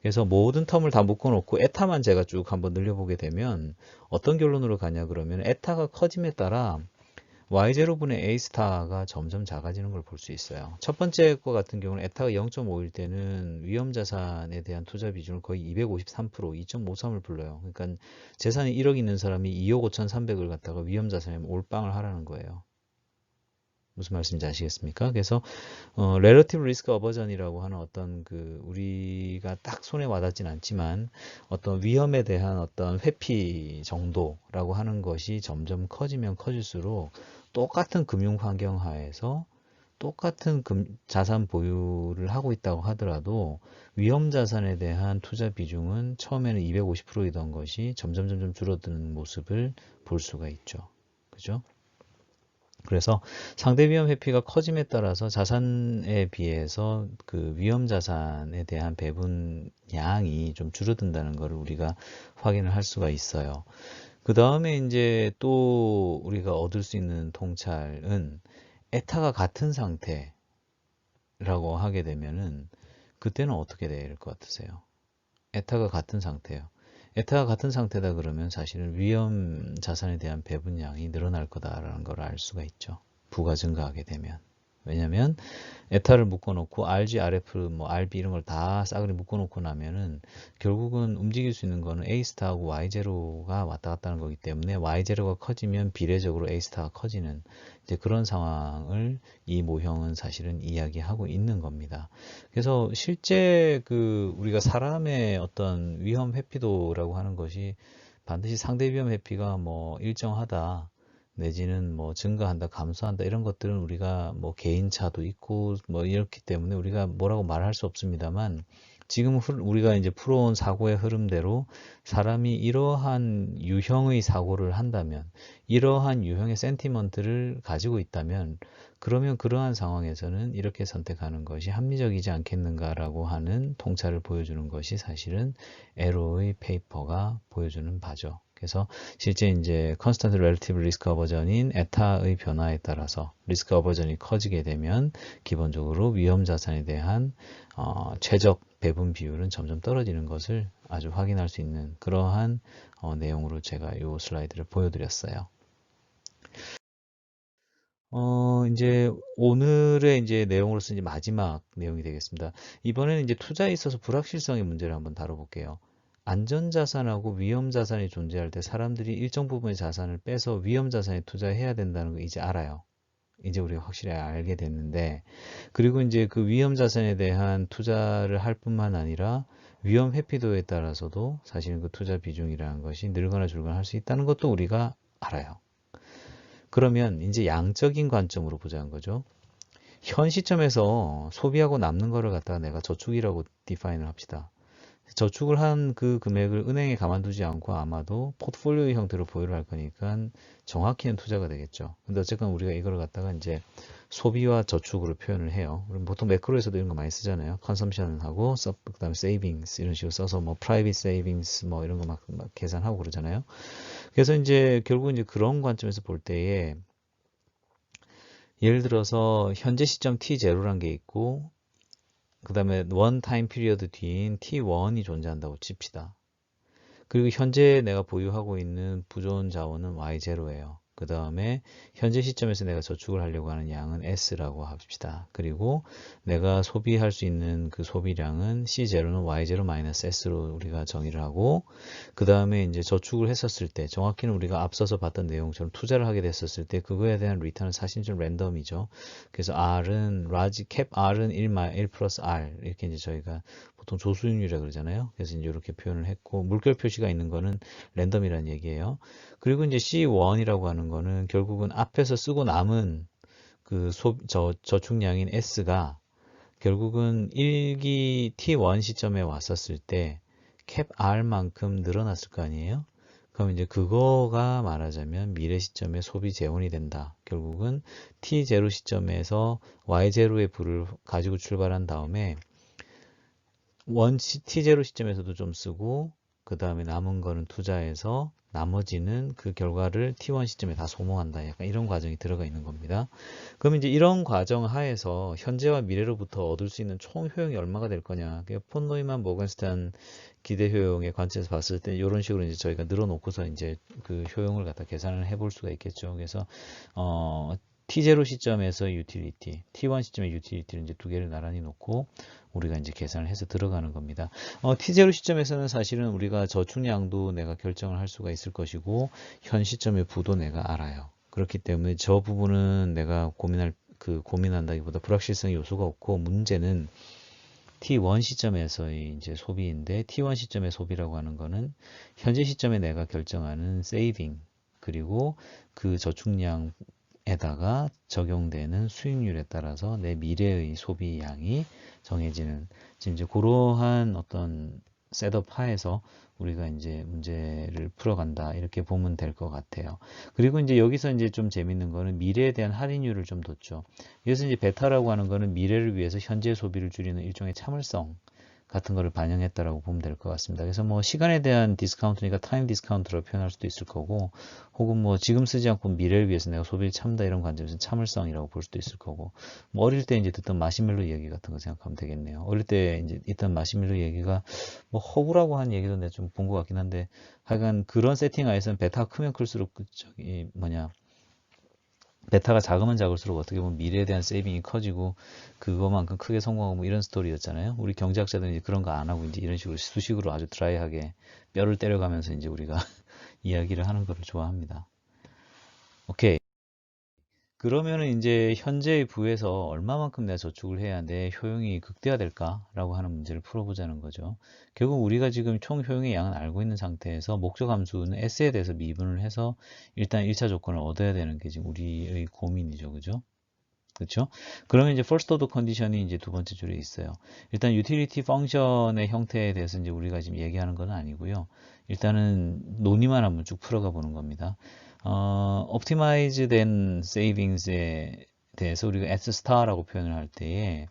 Speaker 1: 그래서 모든 텀을 다 묶어놓고 에타만 제가 쭉 한번 늘려보게 되면 어떤 결론으로 가냐 그러면 에타가 커짐에 따라 y0분의 a 스타가 점점 작아지는 걸 볼 수 있어요. 첫 번째 거 같은 경우는 에타가 0.5일 때는 위험 자산에 대한 투자 비중을 거의 253%, 2.53을 불러요. 그러니까 재산이 1억 있는 사람이 2억 5,300을 갖다가 위험 자산에 몰빵을 하라는 거예요. 무슨 말씀인지 아시겠습니까? 그래서 relative risk aversion이라고 하는 어떤 그 우리가 딱 손에 와닿진 않지만 어떤 위험에 대한 어떤 회피 정도라고 하는 것이 점점 커지면 커질수록 똑같은 금융 환경 하에서 똑같은 자산 보유를 하고 있다고 하더라도 위험 자산에 대한 투자 비중은 처음에는 250%이던 것이 점점 줄어드는 모습을 볼 수가 있죠. 그죠? 그래서 상대 위험 회피가 커짐에 따라서 자산에 비해서 그 위험 자산에 대한 배분 양이 좀 줄어든다는 것을 우리가 확인을 할 수가 있어요. 그 다음에 이제 또 우리가 얻을 수 있는 통찰은 에타가 같은 상태라고 하게 되면은 그때는 어떻게 될 것 같으세요? 에타가 같은 상태예요. 에타가 같은 상태다 그러면 사실은 위험 자산에 대한 배분량이 늘어날 거다라는 걸 알 수가 있죠. 부가 증가하게 되면. 왜냐면 에타를 묶어놓고 RG, RF, 뭐 RB 이런 걸 다 싸그리 묶어놓고 나면은 결국은 움직일 수 있는 거는 A스타하고 Y0가 왔다 갔다 하는 거기 때문에 Y0가 커지면 비례적으로 A스타가 커지는 이제 그런 상황을 이 모형은 사실은 이야기하고 있는 겁니다. 그래서 실제 그 우리가 사람의 어떤 위험 회피도라고 하는 것이 반드시 상대 위험 회피가 뭐 일정하다 내지는 뭐 증가한다, 감소한다 이런 것들은 우리가 뭐 개인차도 있고 뭐 이렇기 때문에 우리가 뭐라고 말할 수 없습니다만 지금 우리가 이제 풀어온 사고의 흐름대로 사람이 이러한 유형의 사고를 한다면 이러한 유형의 센티먼트를 가지고 있다면 그러면 그러한 상황에서는 이렇게 선택하는 것이 합리적이지 않겠는가라고 하는 통찰을 보여주는 것이 사실은 에로의 페이퍼가 보여주는 바죠. 그래서 실제 이제 컨스턴트 렐리티브 리스크 어버전인 에타의 변화에 따라서 리스크 어버전이 커지게 되면 기본적으로 위험 자산에 대한 최적 배분 비율은 점점 떨어지는 것을 아주 확인할 수 있는 그러한 내용으로 제가 이 슬라이드를 보여드렸어요. 이제 오늘의 이제 내용으로서 이제 마지막 내용이 되겠습니다. 이번에는 이제 투자에 있어서 불확실성의 문제를 한번 다뤄볼게요. 안전자산하고 위험자산이 존재할 때 사람들이 일정 부분의 자산을 빼서 위험자산에 투자해야 된다는 거 이제 알아요. 이제 우리가 확실히 알게 됐는데, 그리고 이제 그 위험자산에 대한 투자를 할 뿐만 아니라 위험 회피도에 따라서도 사실은 그 투자 비중이라는 것이 늘거나 줄거나 할 수 있다는 것도 우리가 알아요. 그러면 이제 양적인 관점으로 보자는 거죠. 현 시점에서 소비하고 남는 거를 갖다가 내가 저축이라고 디파인을 합시다. 저축을 한 그 금액을 은행에 가만두지 않고 아마도 포트폴리오 형태로 보유를 할 거니까 정확히는 투자가 되겠죠. 근데 어쨌건 우리가 이걸 갖다가 이제 소비와 저축으로 표현을 해요. 그럼 보통 매크로에서도 이런 거 많이 쓰잖아요. 컨섬션하고 그다음에 세이빙스 이런 식으로 써서 뭐 프라이빗 세이빙스 뭐 이런 거 막 계산하고 그러잖아요. 그래서 이제 결국 이제 그런 관점에서 볼 때에 예를 들어서 현재 시점 T0란 게 있고 그 다음에 원 타임 피리어드 뒤인 T1이 존재한다고 칩시다. 그리고 현재 내가 보유하고 있는 부존 자원은 Y0예요. 그 다음에 현재 시점에서 내가 저축을 하려고 하는 양은 S라고 합시다. 그리고 내가 소비할 수 있는 그 소비량은 C0는 Y0-S로 우리가 정의를 하고, 그 다음에 이제 저축을 했었을 때, 정확히는 우리가 앞서서 봤던 내용처럼 투자를 하게 됐었을 때 그거에 대한 리턴은 사실 좀 랜덤이죠. 그래서 R은 캡 R은 1 플러스 R 이렇게 이제 저희가 보통 조수익률이라고 그러잖아요. 그래서 이제 이렇게 표현을 했고, 물결 표시가 있는 거는 랜덤이라는 얘기예요. 그리고 이제 C1이라고 하는 거는 결국은 앞에서 쓰고 남은 그 저축량인 S가 결국은 1기 T1 시점에 왔었을 때 캡 R만큼 늘어났을 거 아니에요? 그럼 이제 그거가 말하자면 미래 시점에 소비 재원이 된다. 결국은 T0 시점에서 Y0의 부를 가지고 출발한 다음에 T0 시점에서도 좀 쓰고, 그 다음에 남은 거는 투자해서 나머지는 그 결과를 T1 시점에 다 소모한다. 약간 이런 과정이 들어가 있는 겁니다. 그럼 이제 이런 과정 하에서 현재와 미래로부터 얻을 수 있는 총 효용이 얼마가 될 거냐. 폰 노이만 모건스탄 기대 효용의 관점에서 봤을 때 이런 식으로 이제 저희가 늘어놓고서 이제 그 효용을 갖다 계산을 해볼 수가 있겠죠. 그래서 T0 시점에서 유틸리티, T1 시점의 유틸리티를 이제 두 개를 나란히 놓고 우리가 이제 계산을 해서 들어가는 겁니다. T0 시점에서는 사실은 우리가 저축량도 내가 결정을 할 수가 있을 것이고, 현 시점의 부도 내가 알아요. 그렇기 때문에 저 부분은 내가 고민한다기보다 불확실성의 요소가 없고, 문제는 T1 시점에서의 이제 소비인데, T1 시점의 소비라고 하는 거는 현재 시점에 내가 결정하는 세이빙, 그리고 그 저축량 에다가 적용되는 수익률에 따라서 내 미래의 소비량이 정해지는, 지금 이제 그러한 어떤 셋업 하에서 우리가 이제 문제를 풀어간다, 이렇게 보면 될 것 같아요. 그리고 이제 여기서 이제 좀 재밌는 거는 미래에 대한 할인율을 좀 뒀죠. 여기서 이제 베타라고 하는 거는 미래를 위해서 현재 소비를 줄이는 일종의 참을성 같은 거를 반영했다라고 보면 될 것 같습니다. 그래서 뭐 시간에 대한 디스카운트니까 타임 디스카운트로 표현할 수도 있을 거고, 혹은 뭐 지금 쓰지 않고 미래를 위해서 내가 소비를 참다, 이런 관점에서 참을성이라고 볼 수도 있을 거고, 뭐 어릴 때 이제 듣던 마시멜로 얘기 같은 거 생각하면 되겠네요. 어릴 때 이제 있던 마시멜로 얘기가 뭐 허구라고 한 얘기도 내가 좀 본 것 같긴 한데, 하여간 그런 세팅 하에서는 베타가 크면 클수록 베타가 작으면 작을수록 어떻게 보면 미래에 대한 세이빙이 커지고 그거만큼 크게 성공하고 뭐 이런 스토리였잖아요. 우리 경제학자들은 이제 그런 거 안 하고 이제 이런 식으로 수식으로 아주 드라이하게 뼈를 때려가면서 이제 우리가 이야기를 하는 거를 좋아합니다. 오케이. 그러면은 이제 현재의 부에서 얼마만큼 내가 저축을 해야 내 효용이 극대화될까라고 하는 문제를 풀어보자는 거죠. 결국 우리가 지금 총 효용의 양은 알고 있는 상태에서 목적 함수는 S에 대해서 미분을 해서 일단 1차 조건을 얻어야 되는 게 지금 우리의 고민이죠. 그죠? 그렇죠? 그러면 이제 first order condition이 이제 두 번째 줄에 있어요. 일단 utility function의 형태에 대해서 이제 우리가 지금 얘기하는 건 아니고요. 일단은 논의만 한번 쭉 풀어가 보는 겁니다. optimize 된 savings에 대해서 우리가 S star라고 표현을 할 때에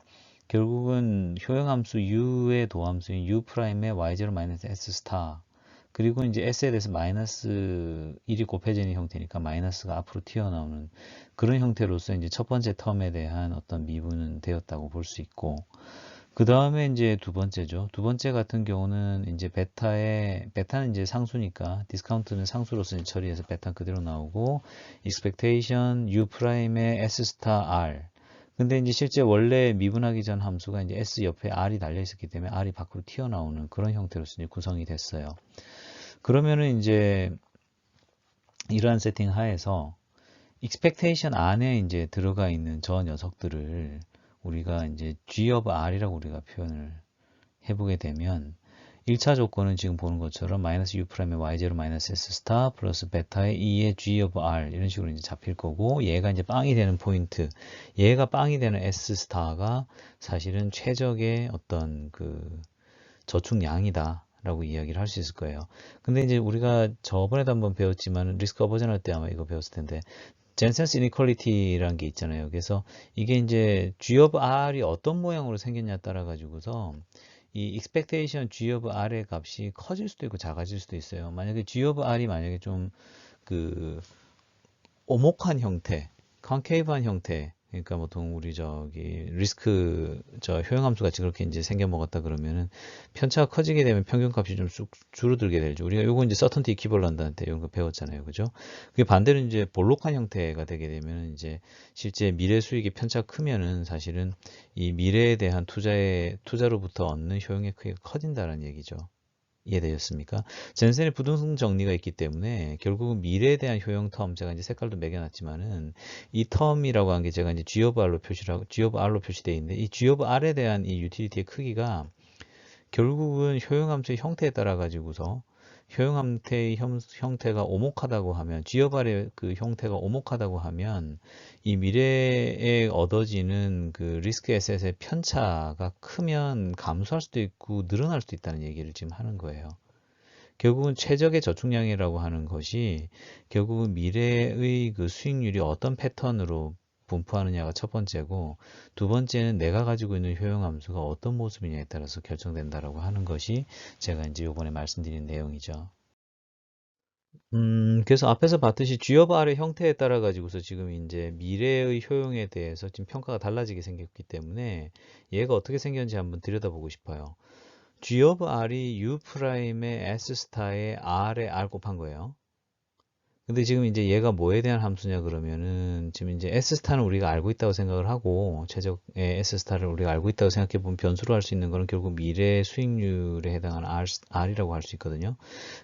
Speaker 1: 결국은 효용함수 U의 도함수인 U 프라임의 Y0 S star, 그리고 이제 S에 대해서 마이너스 1이 곱해지는 형태니까 마이너스가 앞으로 튀어나오는 그런 형태로서 이제 첫 번째 텀에 대한 어떤 미분은 되었다고 볼 수 있고, 그 다음에 이제 두 번째죠. 두 번째 같은 경우는 이제 베타는 이제 상수니까 디스카운트는 상수로서 이제 처리해서 베타 그대로 나오고, expectation U 프라임의 S 스타 R. 근데 이제 실제 원래 미분하기 전 함수가 이제 S 옆에 R이 달려 있었기 때문에 R이 밖으로 튀어나오는 그런 형태로서 이제 구성이 됐어요. 그러면은 이제 이러한 세팅 하에서 expectation 안에 이제 들어가 있는 저 녀석들을 우리가 이제 G of R이라고 우리가 표현을 해보게 되면 1차 조건은 지금 보는 것처럼 마이너스 U 프라임의 Y0 마이너스 S 스타 플러스 베타의 2의 G of R 이런 식으로 이제 잡힐 거고, 얘가 이제 빵이 되는 포인트, 얘가 빵이 되는 S 스타가 사실은 최적의 어떤 그 저축량이다 라고 이야기를 할 수 있을 거예요. 근데 이제 우리가 저번에도 한번 배웠지만 리스크 어버전 할 때 아마 이거 배웠을 텐데, 젠센스 이니퀄리티라는 게 있잖아요. 그래서 이게 이제 G of R이 어떤 모양으로 생겼냐 따라 가지고서 이 expectation G of R의 값이 커질 수도 있고 작아질 수도 있어요. 만약에 G of R이 만약에 좀 그 오목한 형태, 컨케이브한 형태, 그러니까 보통 우리 리스크 효용함수 같이 그렇게 이제 생겨 먹었다 그러면은 편차가 커지게 되면 평균값이 좀 쑥 줄어들게 되죠. 우리가 요거 이제 서턴티 이퀴벌런트한테 이런 거 배웠잖아요. 그죠? 그게 반대로 이제 볼록한 형태가 되게 되면 이제 실제 미래 수익의 편차가 크면은 사실은 이 미래에 대한 투자로부터 얻는 효용의 크기가 커진다는 얘기죠. 이해되셨습니까? 전세의 부동산 정리가 있기 때문에 결국은 미래에 대한 효용 텀, 제가 이제 색깔도 매겨놨지만은 이 텀이라고 한 게 제가 이제 G of R로 G of R로 표시되어 있는데 이 G of R에 대한 이 유틸리티의 크기가 결국은 효용함수의 형태에 따라 가지고서 효용함수의 형태가 오목하다고 하면 G of R의 그 형태가 오목하다고 하면 이 미래에 얻어지는 그 리스크 에셋의 편차가 크면 감소할 수도 있고 늘어날 수도 있다는 얘기를 지금 하는 거예요. 결국은 최적의 저축량이라고 하는 것이 결국은 미래의 그 수익률이 어떤 패턴으로 분포하느냐가 첫 번째고, 두 번째는 내가 가지고 있는 효용함수가 어떤 모습이냐에 따라서 결정된다라고 하는 것이 제가 이제 요번에 말씀드린 내용이죠. 그래서 앞에서 봤듯이 G of R의 형태에 따라 가지고서 지금 이제 미래의 효용에 대해서 지금 평가가 달라지게 생겼기 때문에 얘가 어떻게 생겼는지 한번 들여다보고 싶어요. G of R이 U 프라임의 S 스타의 R에 R 곱한 거예요. 근데 지금 이제 얘가 뭐에 대한 함수냐 그러면은 지금 이제 S 스타는 우리가 알고 있다고 생각을 하고 최적의 S 스타를 우리가 알고 있다고 생각해 보면 변수로 할 수 있는 거는 결국 미래 수익률에 해당하는 R이라고 할 수 있거든요.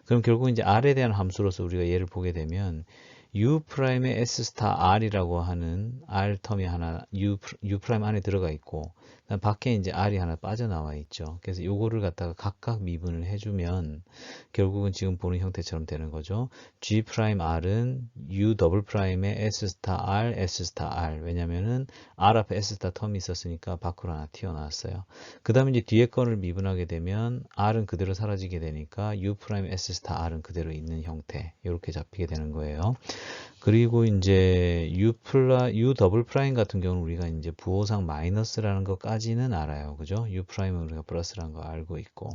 Speaker 1: 그럼 결국 이제 R에 대한 함수로서 우리가 얘를 보게 되면 U 프라임의 S 스타 R이라고 하는 R 텀이 하나 U 프라임 안에 들어가 있고, 그다음 밖에 이제 R이 하나 빠져나와 있죠. 그래서 요거를 갖다가 각각 미분을 해주면 결국은 지금 보는 형태처럼 되는 거죠. G 프라임 R은 U 더블 프라임의 S 스타 R, S 스타 R. 왜냐면은 R 앞에 S 스타 텀이 있었으니까 밖으로 하나 튀어나왔어요. 그 다음에 이제 뒤에 거를 미분하게 되면 R은 그대로 사라지게 되니까 U 프라임 S 스타 R은 그대로 있는 형태. 이렇게 잡히게 되는 거예요. 그리고 이제 U 더블 프라임 같은 경우는 우리가 이제 부호상 마이너스라는 것까지는 알아요. 그죠? U 프라임은 우리가 플러스라는 거 알고 있고.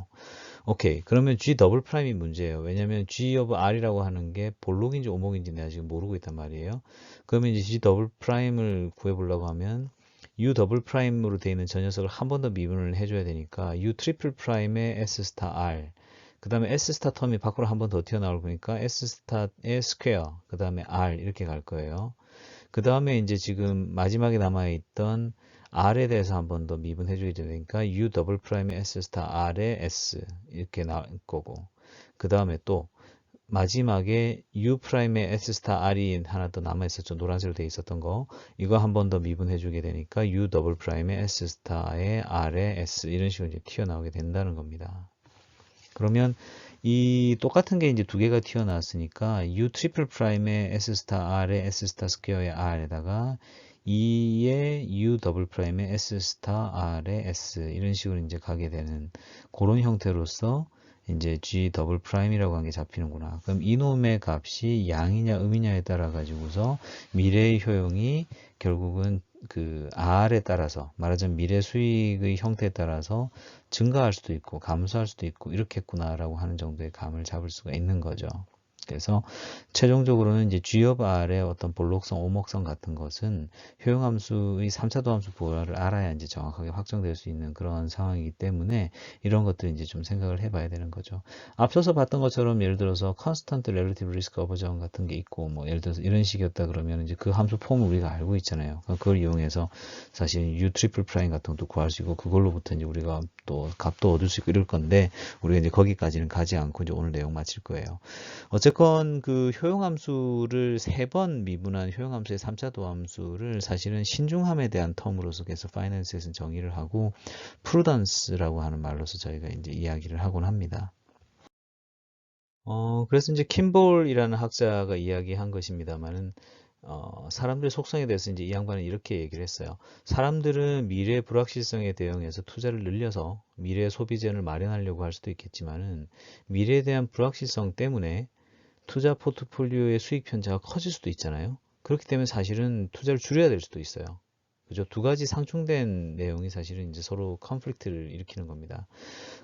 Speaker 1: 오케이. 그러면 G 더블 프라임이 문제예요. 왜냐면 G of R이라고 하는 게 볼록인지 오목인지 내가 지금 모르고 있단 말이에요. 그러면 이제 G 더블 프라임을 구해보려고 하면 U 더블 프라임으로 되어 있는 저 녀석을 한 번 더 미분을 해줘야 되니까 U 트리플 프라임의 S 스타 R, 그 다음에 S 스타 텀이 밖으로 한 번 더 튀어나올 거니까 S 스타의 스퀘어, 그 다음에 R 이렇게 갈 거예요. 그 다음에 이제 지금 마지막에 남아있던 R에 대해서 한 번 더 미분해 줘야 되니까 U 더블 프라임의 S 스타 R의 S 이렇게 나올 거고, 그 다음에 또 마지막에 U 프라임의 S 스타 R이 하나 더 남아있었죠. 노란색으로 되어 있었던 거. 이거 한 번 더 미분해 주게 되니까 U 더블 프라임의 S 스타의 R의 S 이런 식으로 이제 튀어나오게 된다는 겁니다. 그러면 이 똑같은 게 이제 두 개가 튀어나왔으니까 U 트리플 프라임의 S 스타 R의 S 스타 스퀘어의 R에다가 2의 U 더블 프라임의 S 스타 R의 S 이런 식으로 이제 가게 되는 그런 형태로서 이제 G 더블 프라임이라고 한 게 잡히는구나. 그럼 이놈의 값이 양이냐 음이냐에 따라 가지고서 미래의 효용이 결국은 그 R에 따라서 말하자면 미래 수익의 형태에 따라서 증가할 수도 있고 감소할 수도 있고 이렇겠구나라고 하는 정도의 감을 잡을 수가 있는 거죠. 그래서 최종적으로는 이제 G of R의 어떤 볼록성, 오목성 같은 것은 효용함수의 3차 도함수 부호를 알아야 이제 정확하게 확정될 수 있는 그런 상황이기 때문에 이런 것들 이제 좀 생각을 해봐야 되는 거죠. 앞서서 봤던 것처럼 예를 들어서 Constant Relative Risk Aversion 같은 게 있고, 뭐 예를 들어서 이런 식이었다 그러면 이제 그 함수 폼을 우리가 알고 있잖아요. 그걸 이용해서 사실 U 트리플 프라임 같은 것도 구할 수 있고 그걸로부터 이제 우리가 또 값도 얻을 수 있고 이럴 건데 우리가 이제 거기까지는 가지 않고 이제 오늘 내용 마칠 거예요. 어쨌건 그 효용함수를 3번 미분한 효용함수의 3차 도함수를 사실은 신중함에 대한 텀으로서 계속 파이낸스에서는 정의를 하고 프루던스라고 하는 말로서 저희가 이제 이야기를 하곤 합니다. 그래서 이제 킴볼이라는 학자가 이야기한 것입니다만은 사람들의 속성에 대해서 이제 이 양반은 이렇게 얘기를 했어요. 사람들은 미래 불확실성에 대응해서 투자를 늘려서 미래 소비재를 마련하려고 할 수도 있겠지만은 미래에 대한 불확실성 때문에 투자 포트폴리오의 수익 편차가 커질 수도 있잖아요. 그렇기 때문에 사실은 투자를 줄여야 될 수도 있어요. 그죠? 두 가지 상충된 내용이 사실은 이제 서로 컨플릭트를 일으키는 겁니다.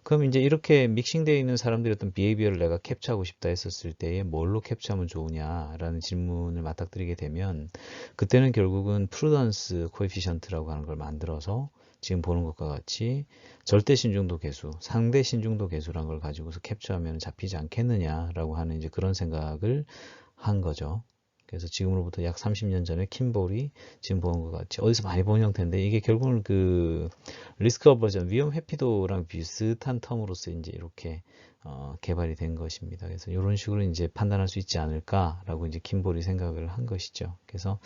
Speaker 1: 그럼 이제 이렇게 믹싱되어 있는 사람들의 어떤 비헤이비어를 내가 캡처하고 싶다 했었을 때에 뭘로 캡처하면 좋으냐라는 질문을 맞닥뜨리게 되면 그때는 결국은 프루던스 코에피션트라고 하는 걸 만들어서 지금 보는 것과 같이 절대 신중도 계수, 상대 신중도 계수라는 걸 가지고서 캡처하면 잡히지 않겠느냐라고 하는 이제 그런 생각을 한 거죠. 그래서 지금으로부터 약 30년 전에 킴볼이 지금 보는 것 같이 어디서 많이 본 형태인데 이게 결국은 그 리스크 어버전 위험 회피도랑 비슷한 텀으로서 이제 이렇게 개발이 된 것입니다. 그래서 이런 식으로 이제 판단할 수 있지 않을까라고 이제 킴볼이 생각을 한 것이죠. 그래서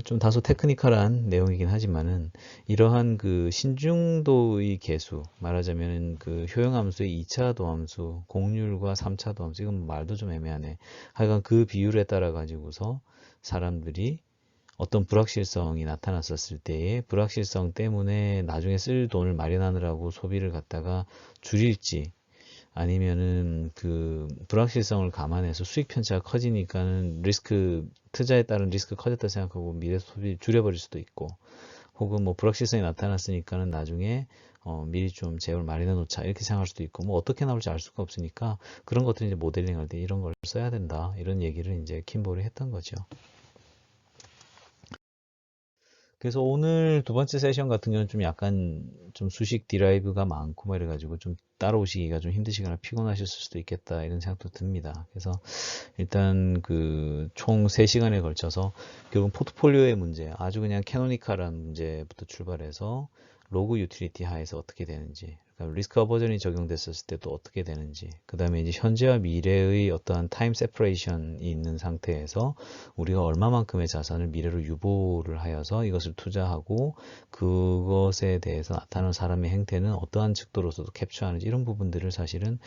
Speaker 1: 좀 다소 테크니컬한 내용이긴 하지만은 이러한 그 신중도의 계수, 말하자면은 그 효용함수의 2차 도함수, 공률과 3차 도함수, 이건 말도 좀 애매하네. 하여간 그 비율에 따라 가지고서 사람들이 어떤 불확실성이 나타났었을 때에 불확실성 때문에 나중에 쓸 돈을 마련하느라고 소비를 갖다가 줄일지 아니면은 그 불확실성을 감안해서 수익 편차가 커지니까는 리스크 투자에 따른 리스크 커졌다 생각하고 미래 소비 줄여버릴 수도 있고 혹은 뭐 불확실성이 나타났으니까는 나중에 미리 좀 재원을 마련해 놓자 이렇게 생각할 수도 있고 뭐 어떻게 나올지 알 수가 없으니까 그런 것들을 이제 모델링 할 때 이런 걸 써야 된다 이런 얘기를 이제 킴볼이 했던 거죠. 그래서 오늘 두 번째 세션 같은 경우는 좀 약간 좀 수식 디라이브가 많고 뭐 이래가지고 좀 따라오시기가 좀 힘드시거나 피곤하실 수도 있겠다 이런 생각도 듭니다. 그래서 일단 그 총 3시간에 걸쳐서 결국 포트폴리오의 문제, 아주 그냥 캐노니컬한 문제부터 출발해서 로그 유틸리티 하에서 어떻게 되는지, 그러니까 리스크 어버전이 적용됐었을 때 또 어떻게 되는지, 그 다음에 이제 현재와 미래의 어떠한 타임 세퍼레이션이 있는 상태에서 우리가 얼마만큼의 자산을 미래로 유보를 하여서 이것을 투자하고 그것에 대해서 나타나는 사람의 행태는 어떠한 측도로서도 캡처하는지 이런 부분들을 사실은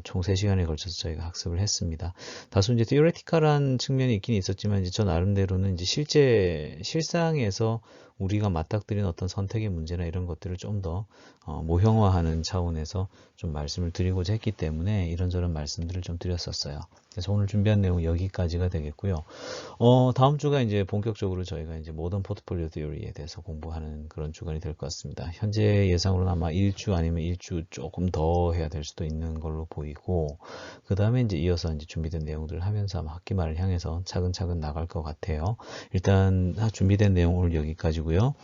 Speaker 1: 총 3시간에 걸쳐서 저희가 학습을 했습니다. 다소 이제 theoretical한 측면이 있긴 있었지만 이제 저 나름대로는 이제 실상에서 우리가 맞닥뜨리는 어떤 선택의 문제나 이런 것들을 좀 더 모형화하는 차원에서 좀 말씀을 드리고자 했기 때문에 이런저런 말씀들을 좀 드렸었어요. 그래서 오늘 준비한 내용 여기까지가 되겠고요. 다음 주가 이제 본격적으로 저희가 이제 모던 포트폴리오 티어리에 대해서 공부하는 그런 주간이 될 것 같습니다. 현재 예상으로는 아마 1주 아니면 1주 조금 더 해야 될 수도 있는 걸로 보이고, 그 다음에 이제 이어서 이제 준비된 내용들을 하면서 아마 학기 말을 향해서 차근차근 나갈 것 같아요. 일단 준비된 내용 오늘 여기까지고요.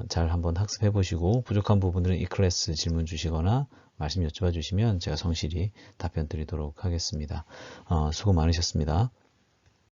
Speaker 1: 잘 한번 학습해 보시고 부족한 부분들은 이 클래스 질문 주시거나 말씀 여쭤봐 주시면 제가 성실히 답변 드리도록 하겠습니다. 수고 많으셨습니다.